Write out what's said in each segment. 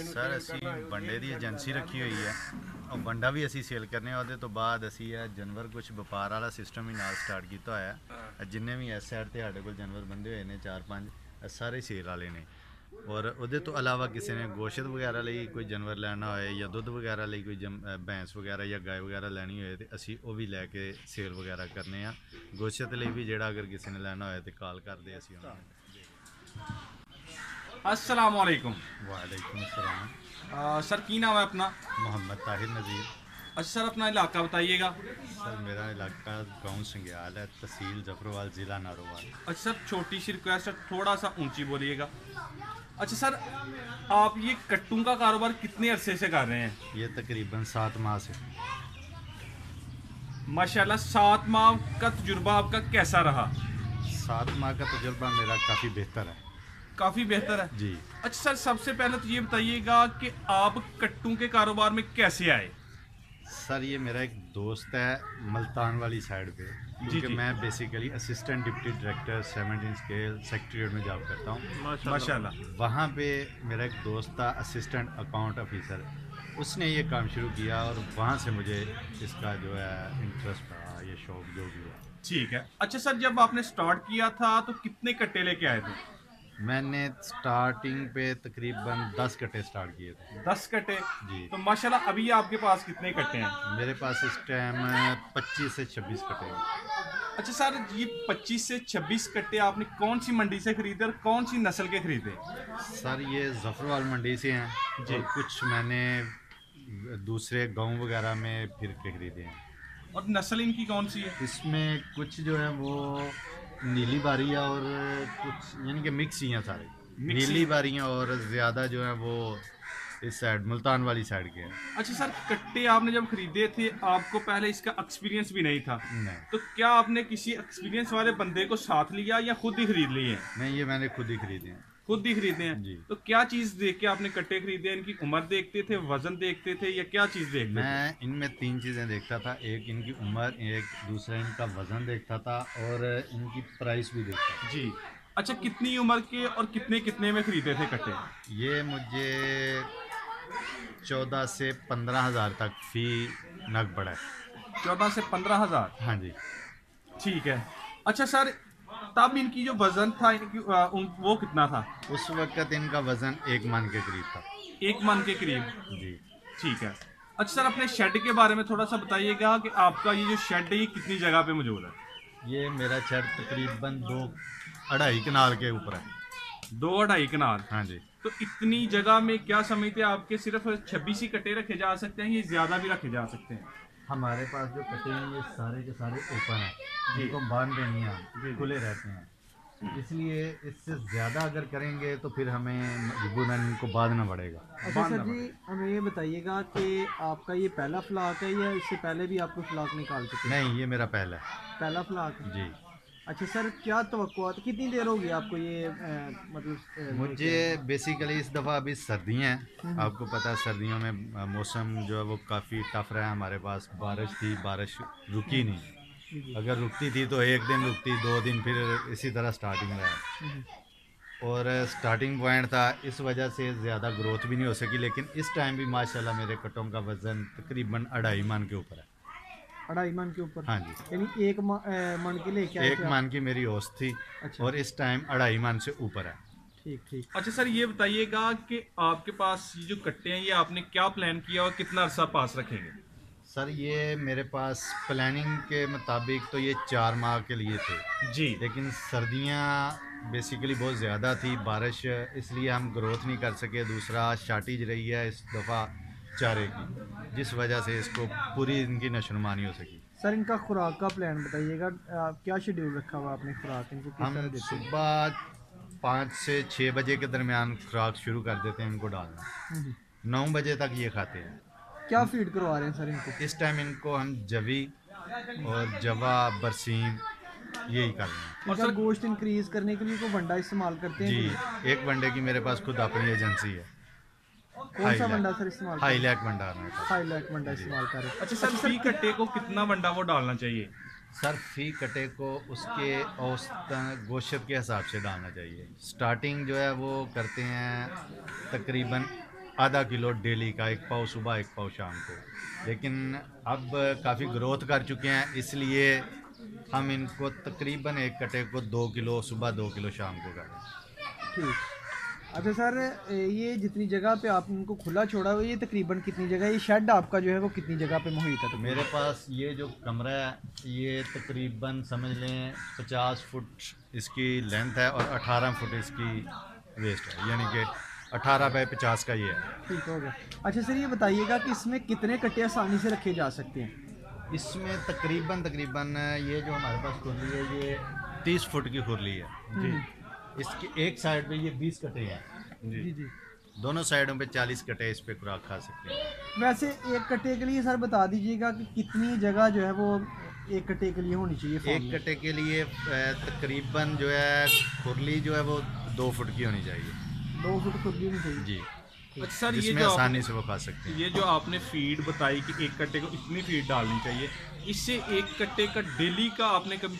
Sir असी बंडे की एजेंसी रखी हुई है और बंडा भी असी सेल करने ਉਹਦੇ ਤੋਂ ਬਾਅਦ ਅਸੀਂ ਇਹ ਜਾਨਵਰ ਕੁਝ ਵਪਾਰ ਵਾਲਾ ਸਿਸਟਮ ਵੀ ਨਾਲ ਸਟਾਰਟ ਕੀਤਾ ਹੋਇਆ ਹੈ। ਜਿੰਨੇ ਵੀ ਇਸ ਸਾਈਡ ਤੇ ਸਾਡੇ ਕੋਲ ਜਾਨਵਰ ਬੰਦੇ ਹੋਏ ਨੇ 4-5 ਸਾਰੇ ਸੇਲ ਵਾਲੇ ਨੇ। और ਉਹਦੇ ਤੋਂ ਇਲਾਵਾ ਕਿਸੇ ਨੇ ਗੋਸ਼ਤ ਵਗੈਰਾ ਲਈ ਕੋਈ ਜਾਨਵਰ ਲੈਣਾ ਹੋਏ ਜਾਂ ਦੁੱਧ ਵਗੈਰਾ ਲਈ ਕੋਈ ਭੈਂਸ ਵਗੈਰਾ ਜਾਂ ਗਾय ਵਗੈਰਾ ਲੈਣੀ ਹੋਏ ਤੇ ਅਸੀਂ ਉਹ ਵੀ ਲੈ ਕੇ ਸੇਲ ਵਗੈਰਾ ਕਰਨੇ ਆ। ਗੋਸ਼ਤ ਲਈ ਵੀ ਜਿਹੜਾ ਅਗਰ ਕਿਸੇ ਨੇ ਲੈਣਾ ਹੋਏ ਤੇ ਕਾਲ ਕਰਦੇ ਅਸੀਂ ਉਹਨਾਂ ਨੂੰ। अस्सलाम वालेकुम। वालेकुम अस्सलाम। सर की नाम है अपना? मोहम्मद ताहिर नज़ीर। अच्छा सर अपना इलाका बताइएगा। सर मेरा इलाका गांव संग्याल है, तहसील जफरवाल, ज़िला नारोवाल। अच्छा सर छोटी सी रिक्वेस्ट है, थोड़ा सा ऊंची बोलिएगा। अच्छा सर आप ये कट्टू का कारोबार कितने अरसे से कर रहे हैं? ये तकरीबन 7 माह से। माशाल्लाह 7 माह का तजुर्बा आपका कैसा रहा? 7 माह का तजुर्बा मेरा काफ़ी बेहतर है। काफ़ी बेहतर है जी। अच्छा सर सबसे पहले तो ये बताइएगा कि आप कट्टू के कारोबार में कैसे आए? सर ये मेरा एक दोस्त है मुल्तान वाली साइड पे, क्योंकि मैं basically assistant deputy director 17 scale secretariat में जॉब करता हूँ माशाल्लाह। वहाँ पे मेरा एक दोस्त था असिस्टेंट अकाउंट ऑफिसर, उसने ये काम शुरू किया और वहाँ से मुझे इसका जो है इंटरेस्ट पड़ा, ये शौक जो भी है। ठीक है। अच्छा सर जब आपने स्टार्ट किया था तो कितने कट्टे लेके आए थे? मैंने स्टार्टिंग पे तकरीबन 10 कट्टे स्टार्ट किए थे। 10 कट्टे? जी। तो माशाल्लाह अभी आपके पास कितने कट्टे हैं? मेरे पास इस टाइम 25 से 26 कट्टे हैं। अच्छा सर ये 25 से 26 कट्टे आपने कौन सी मंडी से खरीदे और कौन सी नस्ल के खरीदे? सर ये जफरवाल मंडी से हैं जी। और कुछ मैंने दूसरे गांव वगैरह में फिर के खरीदे हैं। और नस्ल इनकी कौन सी है? इसमें कुछ जो है वो नीली बारियाँ और कुछ यानी कि मिक्स ही हैं सारे। नीली बारियाँ और ज़्यादा जो है वो इस साइड मुल्तान वाली साइड के हैं। अच्छा सर कट्टे आपने जब खरीदे थे आपको पहले इसका एक्सपीरियंस भी नहीं था, नहीं। तो क्या आपने किसी एक्सपीरियंस वाले बंदे को साथ लिया या खुद ही खरीद लिए हैं? नहीं, ये मैंने खुद ही खरीदे हैं। खुद ही खरीदे हैं जी। तो क्या चीज़ देख के आपने कट्टे खरीदे हैं? इनकी उम्र देखते थे, वजन देखते थे या क्या चीज़ देखते थे? मैं इनमें 3 चीज़ें देखता था, एक इनकी उम्र, एक दूसरा इनका वज़न देखता था और इनकी प्राइस भी देखता था। जी। अच्छा कितनी उम्र के और कितने कितने में खरीदे थे कट्टे? ये मुझे 14 से 15 हज़ार तक फ़ी नग पड़ा है। 14 से 15 हज़ार? हाँ जी। ठीक है। अच्छा सर तब इनकी जो वजन था इनकी वो कितना था? उस वक्त इनका वज़न 1 मन के करीब था। 1 मन के करीब? जी। ठीक है। अच्छा सर अपने शेड के बारे में थोड़ा सा बताइएगा कि आपका ये जो शेड है ये कितनी जगह पे मौजूद है? ये मेरा शेड तकरीबन 2-2.5 कनाल के ऊपर है। 2-2.5 कनाल? हाँ जी। तो इतनी जगह में क्या समझते हैं आपके सिर्फ 26 ही कट्टे रखे जा सकते हैं, ये ज़्यादा भी रखे जा सकते हैं? हमारे पास जो कट्टे हैं ये सारे के सारे ओपन हैं, जिनको बांधते नहीं हैं, खुले रहते हैं। इसलिए इससे ज़्यादा अगर करेंगे तो फिर हमें मजबूरन इनको बांधना पड़ेगा। अच्छा सर जी हमें ये बताइएगा कि आपका ये पहला फ्लाक है या इससे पहले भी आपको फ्लाक निकाल चुके हैं? नहीं, ये मेरा पहला है। पहला फ्लाक है? जी। अच्छा सर क्या तवक्कुआत, कितनी देर होगी आपको ये मतलब मुझे बेसिकली इस दफ़ा अभी सर्दियाँ हैं, आपको पता है सर्दियों में मौसम जो है वो काफ़ी टफ रहा है। हमारे पास बारिश थी, बारिश रुकी नहीं। अगर रुकती थी तो 1 दिन रुकती, 2 दिन, फिर इसी तरह स्टार्टिंग रहा और स्टार्टिंग पॉइंट था, इस वजह से ज़्यादा ग्रोथ भी नहीं हो सकी। लेकिन इस टाइम भी माशाल्लाह मेरे कट्टों का वज़न तकरीबन 2.5 मन के ऊपर है। 2.5 मन के ऊपर? हाँ जी। यानी 1 मन के लेके आए 1 थे मन की मेरी औसत थी। अच्छा। और इस टाइम 2.5 मन से ऊपर है। ठीक ठीक। अच्छा सर ये बताइएगा कि आपके पास ये जो कट्टे हैं ये आपने क्या प्लान किया और कितना अरसा पास रखेंगे? सर ये मेरे पास प्लानिंग के मुताबिक तो ये 4 माह के लिए थे जी। लेकिन सर्दियाँ बेसिकली बहुत ज़्यादा थी, बारिश, इसलिए हम ग्रोथ नहीं कर सके। दूसरा शार्टेज रही है इस दफ़ा चारे की, जिस वजह से इसको पूरी इनकी नशोनुमा नहीं हो सकी। सर इनका खुराक का प्लान बताइएगा, क्या शेड्यूल रखा हुआ आपने खुराक इनको किस तरह हम देते हैं? सुबह 5 से 6 बजे के दरमियान खुराक शुरू कर देते हैं इनको डालना। 9 बजे तक ये खाते हैं। क्या फीड करवा रहे हैं सर इनको? इस टाइम इनको हम जवी और जवा, बरसीम यही कर रहे हैं। और सर गोश्त इंक्रीज करने के लिए कोई वंडा इस्तेमाल करते हैं? जी, एक वनडे की मेरे पास खुद अपनी एजेंसी है। कौन सा वंडा सर इस्तेमाल? हाई लैक वनडा है मेरे पास। हाई लैक वंडा इस्तेमाल कर रहे हैं। अच्छा सर फी कट्टे को कितना वंडा वो डालना चाहिए? सर फी कटे को उसके औसतन गोश्त के हिसाब से डालना चाहिए। स्टार्टिंग जो है वो करते हैं तकरीबन आधा किलो डेली का, एक पाव सुबह एक पाव शाम को। लेकिन अब काफ़ी ग्रोथ कर चुके हैं, इसलिए हम इनको तकरीबन एक कट्टे को 2 किलो सुबह 2 किलो शाम को कर रहे हैं। ठीक। अच्छा सर, ये जितनी जगह पे आप इनको खुला छोड़ा हुआ, ये तकरीबन कितनी जगह, ये शेड आपका जो है वो कितनी जगह पे मुहित है? तो मेरे पास ये जो कमरा है ये तकरीबन समझ लें 50 फुट इसकी लेंथ है और 18 फुट इसकी वेस्ट है, यानी कि 18 बाई 50 का ये है। ठीक हो गया। अच्छा सर, ये बताइएगा कि इसमें कितने कट्टे आसानी से रखे जा सकते हैं? इसमें तकरीबन तकरीबन ये जो हमारे पास खुरली है ये 30 फुट की खुरली है जी। इसकी एक साइड पे ये 20 कट्टे हैं जी जी। दोनों साइडों पे 40 कट्टे इस पे खुराक खा सकते हैं। वैसे एक कट्टे के लिए सर बता दीजिएगा कि कितनी जगह जो है वो एक कट्टे के लिए होनी चाहिए फार्म एक में? कट्टे के लिए तकरीबन जो है खुरली जो है वो 2 फुट की होनी चाहिए 2 फुट खुरली होनी चाहिए जी, अच्छा सर, ये जिसमें जो आसानी से वो खा सकते हैं। ये जो आपने फीड बताई कि एक कट्टे को इतनी फीड डालनी चाहिए, इससे एक कट्टे का डेली का आपने कभी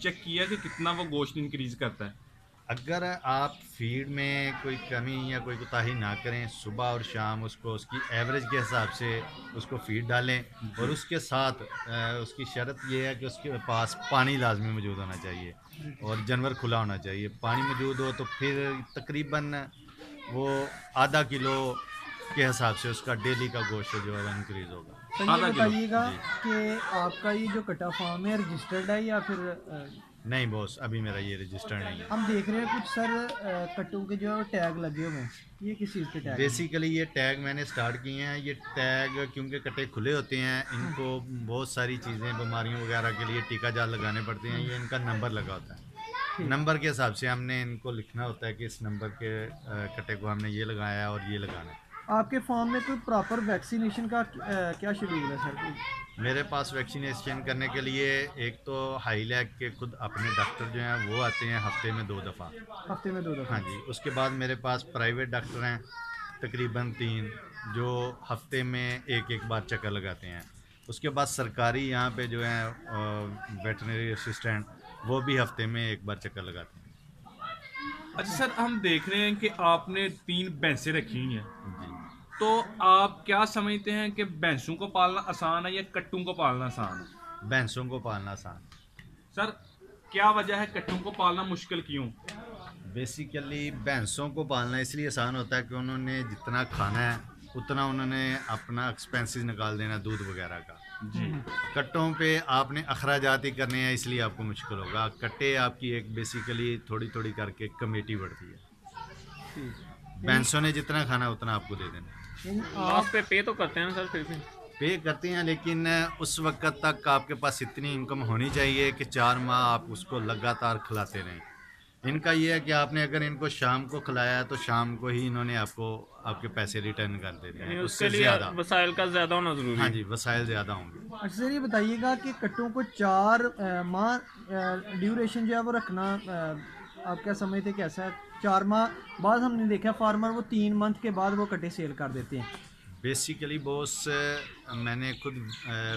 चेक किया कि कितना वो गोश्त इंक्रीज करता है? अगर आप फीड में कोई कमी या कोई कोताही ना करें, सुबह और शाम उसको उसकी एवरेज के हिसाब से उसको फीड डालें, और उसके साथ उसकी शर्त ये है कि उसके पास पानी लाजमी मौजूद होना चाहिए और जानवर खुला होना चाहिए। पानी मौजूद हो तो फिर तकरीबन वो आधा किलो के हिसाब से उसका डेली का गोश्त जो है इंक्रीज़ होगा। सर आधा ये किलो, बताइएगा कि आपका ये जो कटा फार्म है रजिस्टर्ड है या फिर नहीं बॉस, अभी मेरा ये रजिस्टर्ड नहीं है। हम देख रहे हैं कुछ सर कट्टों के जो टैग लगे हुए हैं, ये किस चीज़ के टैग हैं? बेसिकली ये टैग मैंने स्टार्ट किए हैं। ये टैग क्योंकि कट्टे खुले होते हैं, इनको बहुत सारी चीज़ें बीमारियों वगैरह के लिए टीका जाल लगाने पड़ते हैं। ये इनका नंबर लगा होता है, नंबर के हिसाब से हमने इनको लिखना होता है कि इस नंबर के कट्टे को हमने ये लगाया है और ये लगाना है। आपके फार्म में कोई प्रॉपर वैक्सीनेशन का क्या शेड्यूल है सर? मेरे पास वैक्सीनेशन करने के लिए एक तो हाई लैक के खुद अपने डॉक्टर जो हैं वो आते हैं हफ्ते में 2 दफ़ा। हफ्ते में 2 दफ़ा? हाँ जी। उसके बाद मेरे पास प्राइवेट डॉक्टर हैं तकरीबन 3 जो हफ्ते में एक बार चक्कर लगाते हैं। उसके बाद सरकारी यहाँ पे जो है वेटनरी असिस्टेंट वो भी हफ्ते में 1 बार चक्कर लगाते हैं। अच्छा सर, हम देख रहे हैं कि आपने 3 भैंसें रखी हुई हैं, जी। तो आप क्या समझते हैं कि भैंसों को पालना आसान है या कट्टों को पालना आसान है? भैंसों को पालना आसान। सर, क्या वजह है कट्टों को पालना मुश्किल क्यों? बेसिकली भैंसों को पालना इसलिए आसान होता है कि उन्होंने जितना खाना है उतना उन्होंने अपना एक्सपेंसेस निकाल देना दूध वगैरह का जी। कट्टों पे आपने अखराजात ही करने हैं, इसलिए आपको मुश्किल होगा। कट्टे आपकी एक बेसिकली थोड़ी थोड़ी करके कमेटी बढ़ती है। भैंसों ने जितना खाना उतना आपको दे देना। आप पे तो करते हैं सर, फिर भी पे करते हैं, लेकिन उस वक्त तक आपके पास इतनी इनकम होनी चाहिए कि 4 माह आप उसको लगातार खिलाते रहें। इनका ये है कि आपने अगर इनको शाम को खिलाया तो शाम को ही इन्होंने आपको आपके पैसे रिटर्न कर देने हैं, उसके उससे लिए ज़्यादा। वसाइल का ज्यादा होना जरूरी हाँ है। जी, वसाइल ज़्यादा होंगे। अच्छा सर, ये बताइएगा कि कट्टों को 4 माह ड्यूरेशन जो है वो रखना आप क्या समझते हैं कैसा है? 4 माह बाद हमने देखा फार्मर वो 3 मंथ के बाद वो कट्टे सेल कर देते हैं। बेसिकली बॉस मैंने खुद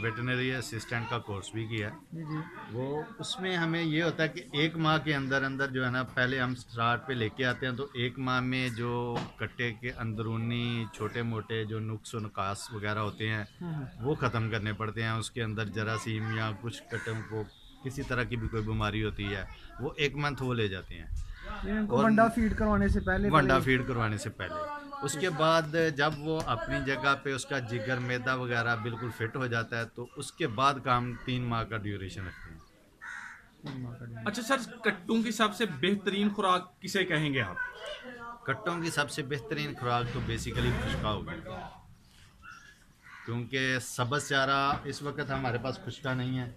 वेटनरी असिस्टेंट का कोर्स भी किया है। जी जी। वो उसमें हमें ये होता है कि 1 माह के अंदर अंदर जो है ना, पहले हम स्टार्ट पे लेके आते हैं तो 1 माह में जो कट्टे के अंदरूनी छोटे मोटे जो नुक्स और नुकास वगैरह होते हैं वो ख़त्म करने पड़ते हैं। उसके अंदर जरासीम या कुछ कट्टों को किसी तरह की भी कोई बीमारी होती है वो 1 मंथ वो ले जाते हैं इनको और वंडा फीड करवाने से पहले वंडा फीड करवाने से पहले। उसके बाद जब वो अपनी जगह पे उसका जिगर मैदा वगैरह बिल्कुल फिट हो जाता है तो उसके बाद का हम 3 माह का ड्यूरेशन रखते हैं। अच्छा सर, कट्टों की सबसे बेहतरीन खुराक किसे कहेंगे आप? कट्टों की सबसे बेहतरीन खुराक तो बेसिकली खुश्का होगी, क्योंकि सब्ज़ चारा इस वक्त हमारे पास खुश्का नहीं है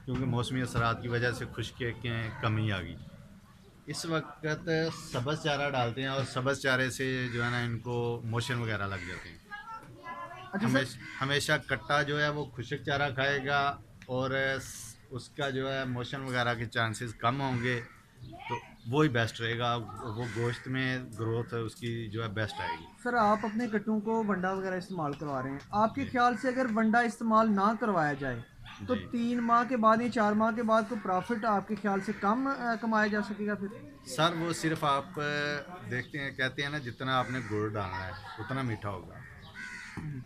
क्योंकि मौसमी असरात की वजह से खुश्के की कमी आ गई। इस वक्त सब्ज़ चारा डालते हैं और सब्ज़ चारे से जो है ना इनको मोशन वगैरह लग जाते हैं। अच्छा हमेशा कट्टा जो है वो खुश्क चारा खाएगा और उसका जो है मोशन वगैरह के चांसेस कम होंगे, तो वो ही बेस्ट रहेगा। वो गोश्त में ग्रोथ उसकी जो है बेस्ट आएगी। सर, आप अपने कट्टों को वंडा वगैरह इस्तेमाल करवा रहे हैं, आपके ख्याल से अगर वंडा इस्तेमाल ना करवाया जाए तो जी। 3 माह के बाद या 4 माह के बाद को प्रॉफिट आपके ख्याल से कम कमाया जा सकेगा फिर? सर वो सिर्फ आप देखते हैं, कहते हैं ना, जितना आपने गुड़ डालना है उतना मीठा होगा।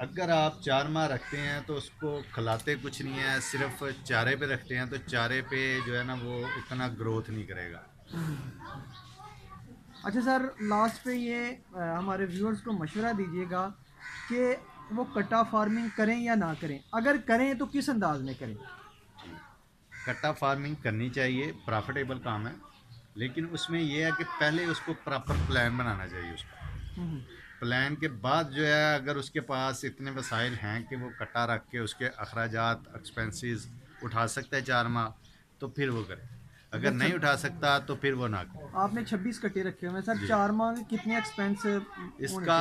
अगर आप 4 माह रखते हैं तो उसको खिलाते कुछ नहीं है, सिर्फ चारे पे रखते हैं, तो चारे पे जो है ना वो इतना ग्रोथ नहीं करेगा। अच्छा सर, लास्ट पे ये हमारे व्यूअर्स को मशवरा दीजिएगा कि वो कट्टा फार्मिंग करें या ना करें, अगर करें तो किस अंदाज में करें? कट्टा फार्मिंग करनी चाहिए, प्रॉफिटेबल काम है, लेकिन उसमें यह है कि पहले उसको प्रॉपर प्लान बनाना चाहिए उसका। प्लान के बाद जो है, अगर उसके पास इतने वसाइल हैं कि वो कट्टा रख के उसके अखराजात एक्सपेंसेस उठा सकता है 4 माह, तो फिर वो करे। अगर नहीं उठा सकता तो फिर वो ना करे। आपने 26 कट्टे रखे हुए हैं सर, 4 माह के कितने एक्सपेंस इसका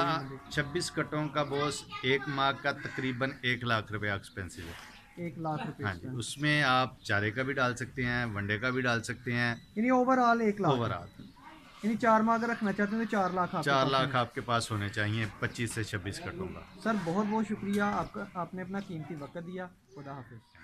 26 कट्टों का बॉस 1 माह का तकरीबन 1 लाख रुपया एक्सपेंसिव है। 1 लाख रुपए हाँ जी, उसमें आप चारे का भी डाल सकते हैं, वनडे का भी डाल सकते हैं, यानी ओवरऑल 1 लाख। ओवरऑल यानी 4 माह अगर रखना चाहते हैं तो 4 लाख आपके 4 पास लाख आपके पास होने चाहिए 25 से 26 कट्टों का। सर बहुत बहुत शुक्रिया आपका, आपने अपना कीमती वक्त दिया। खुदा हाफिज़।